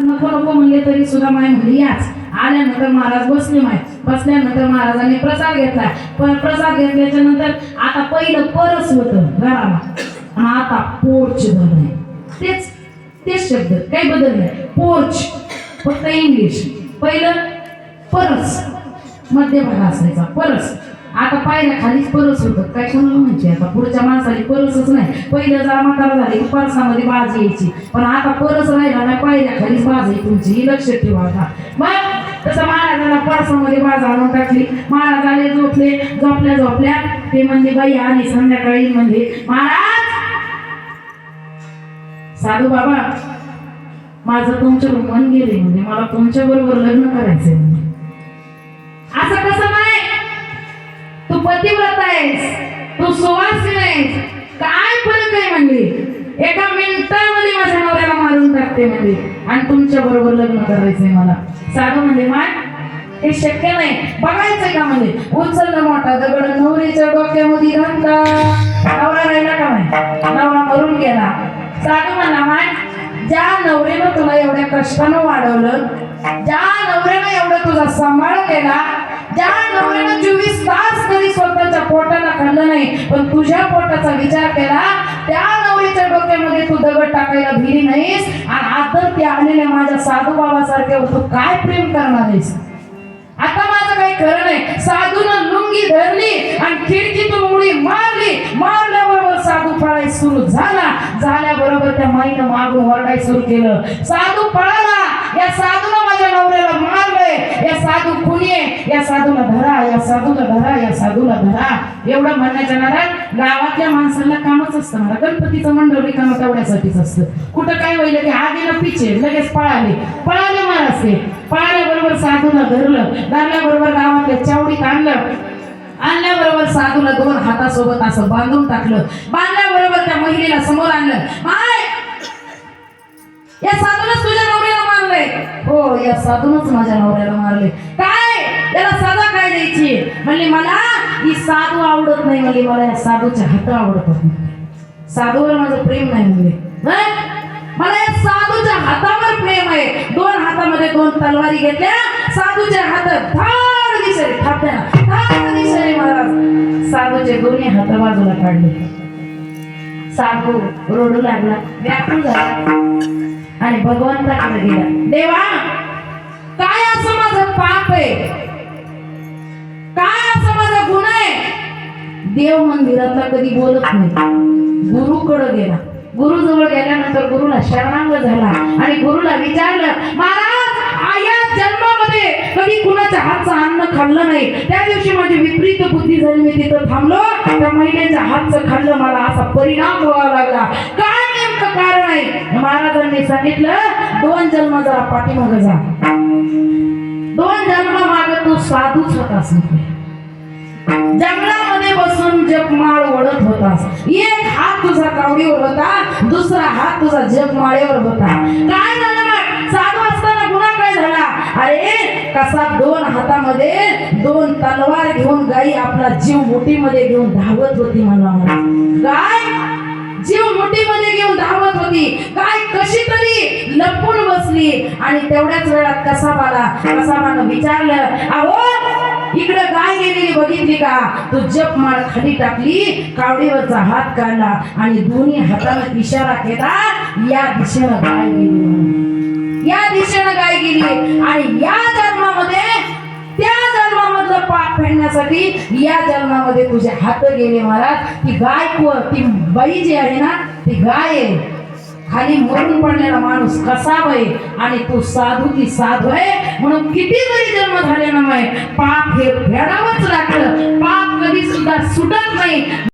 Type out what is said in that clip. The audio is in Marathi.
नको नको म्हणले तरी सुद्धा माय म्हणली याच. आल्यानंतर महाराज बसले. बसल्यानंतर महाराजांनी प्रसाद घेतला. पण प्रसाद घेतल्याच्या नंतर आता पहिलं परस होतं घराला आणि आता पोर्च झालंय. तेच शब्द काही बदल नाही. पोर्च फक्त इंग्लिश. पहिलं परस मध्यभाग असायचा परस. आता पायऱ्या खालीच परस होतं. काय कोणाला माहिती आता पुढच्या माणसाली परसच नाही. पहिलं जरा म्हातारा झाले की परसामध्ये बाज यायची पण आता परस राहिला नाही. पायऱ्या खालीच बाज आहे तुमची ही लक्ष ठेवा आता. मग तसं महाराजांना परसामध्ये बाज आणून टाकली. महाराज आले झोपल्या ते म्हणले बाई आली संध्याकाळी. म्हणजे महाराज साधू बाबा माझं तुमच्यावर मन गेले म्हणजे मला तुमच्या बरोबर लग्न करायचंय. म्हणजे असं कसं नाही. तू पतिव्रत आहेस, तू सुवासिनी आहेस, काय फरक आहे म्हणजे. एका मिनिटामध्ये माझ्या नवऱ्याला मारून टाकते म्हणजे आणि तुमच्या बरोबर लग्न करायचंय मला. साधू म्हणजे माय हे शक्य नाही. बघायचंय का म्हणजे उचललं मोठा दगड नवरीच्या डोक्यामध्ये घातला. नवरा राहिला का नाही. नवरा मरून गेला. साधू म्हणला माय ज्या नवऱ्यानं तुला एवढ्या कष्टानं वाढवलं, ज्या नवऱ्यानं एवढं तुझा सांभाळ केला, ज्या नवऱ्यानं 24 तास कधी स्वतःच्या पोटाला खाल्लं नाही पण तुझ्या पोटाचा विचार केला, त्या नवरीच्या डोक्यामध्ये तू दगड टाकायला भिली नाहीस आणि आता ते आलेले माझ्या साधू बाबासारखे तू काय प्रेम करणार आहेस. आता माझं काही खरं नाही. साधूनं लुंगी धरली आणि खिडकीतून उडी मारल्याबरोबर साधू पळायला सुरू झाल्याबरोबर त्या माईनं मागून ओरडायला सुरू केलं. साधू पळाला. या साधूला माझ्या नवऱ्याला मारलंय. या साधू खुनी आहे. या साधूला धरा, या साधूला धरा, या साधूला धरा. एवढं म्हणण्याच्या नादात गावातल्या माणसाला कामच असतं. मला गणपतीचं मंडळ रिकामं तेवढ्यासाठीच असतं. कुठं काय होईल की आगीला पिचे लगेच पळाले महाराज. ते पळाल्याबरोबर साधूला धरल्याबरोबर गावातल्या चावडीत आणल्याबरोबर साधूला 2 हातासोबत असं बांधून टाकलं. बांधल्याबरोबर त्या महिलेला समोर आणलं. माय या साधूनच तुझ्या नवऱ्याला मारलंय. हो या साधूनच माझ्या नवऱ्याला मारले. काय त्याला सजा काय द्यायची. म्हणली मला ही साधू आवडत नाही. म्हणली मला या साधूचे हात आवडतात. साधूवर माझं प्रेम नाही. म्हणले मला या साधूच्या हातावर प्रेम आहे. 2 हातामध्ये 2 तलवारी घेतल्या. साधूच्या हातात धाड दिशेने महाराज साधूचे दोन्ही हात बाजूला काढले. साधू रडू लागला, व्याकुळ झाला आणि भगवंताकडे गेला. देवा काय असं माझं पाप आहे, काय असं माझा गुन्हा आहे. देव मंदिरातला कधी बोलत नाही. गुरुकडे गेला. गुरु जवळ गेल्यानंतर गुरुला शरणांग झाला आणि गुरुला विचारलं महाराज या जन्मामध्ये कधी कुणाच्या हातचं अन्न खाल्लं नाही. त्या दिवशी माझी विपरीत बुद्धी झाली. मी तिथं थांबलो. त्या महिलेच्या हातचं खाल्लं. मला असा परिणाम व्हावा लागला. काय नेमकं कारण आहे. महाराजांनी सांगितलं 2 जन्म जरा पाठीमागे जा. 2 जन्म मागे तू साधूच होतास. जंगलामध्ये बसून जपमाळ ओढत होतास. एक हात तुझा कावडीवर होता, दुसरा हात तुझा जपमाळेवर होता. काय झालं मग साधू असताना गुन्हा काय झाला. अरे कसा 2 हातामध्ये 2 तलवार घेऊन गाई आपला जीव मुठीमध्ये घेऊन धावत होती. मला काय जीव मुठीमध्ये घेऊन धावत होती. गाय कशी तरी लपून बसली आणि तेवढ्याच वेळात कसाबानं विचारलं अहो इकडे गाय गेलेली बघितली का. तू जपमाळ खाली टाकली, कावडीवरचा हात काढला आणि दोन्ही हाताने इशारा केला या दिशेनं गाय गेली, या दिशेनं गाय गेली. आणि या जन्मामध्ये त्या जन्मामधलं पाप फेडण्यासाठी या जन्मामध्ये तुझे हात गेले महाराज. ती गाय ती बाई जी आहे ना ती गाय आहे. खाली मरून पडलेला माणूस कसाब आहे आणि तू साधू ती साधू आहे. म्हणून किती जरी जन्म झाले ना पाप हे फेडावंच लागतं. पाप कधी सुद्धा सुटत नाही.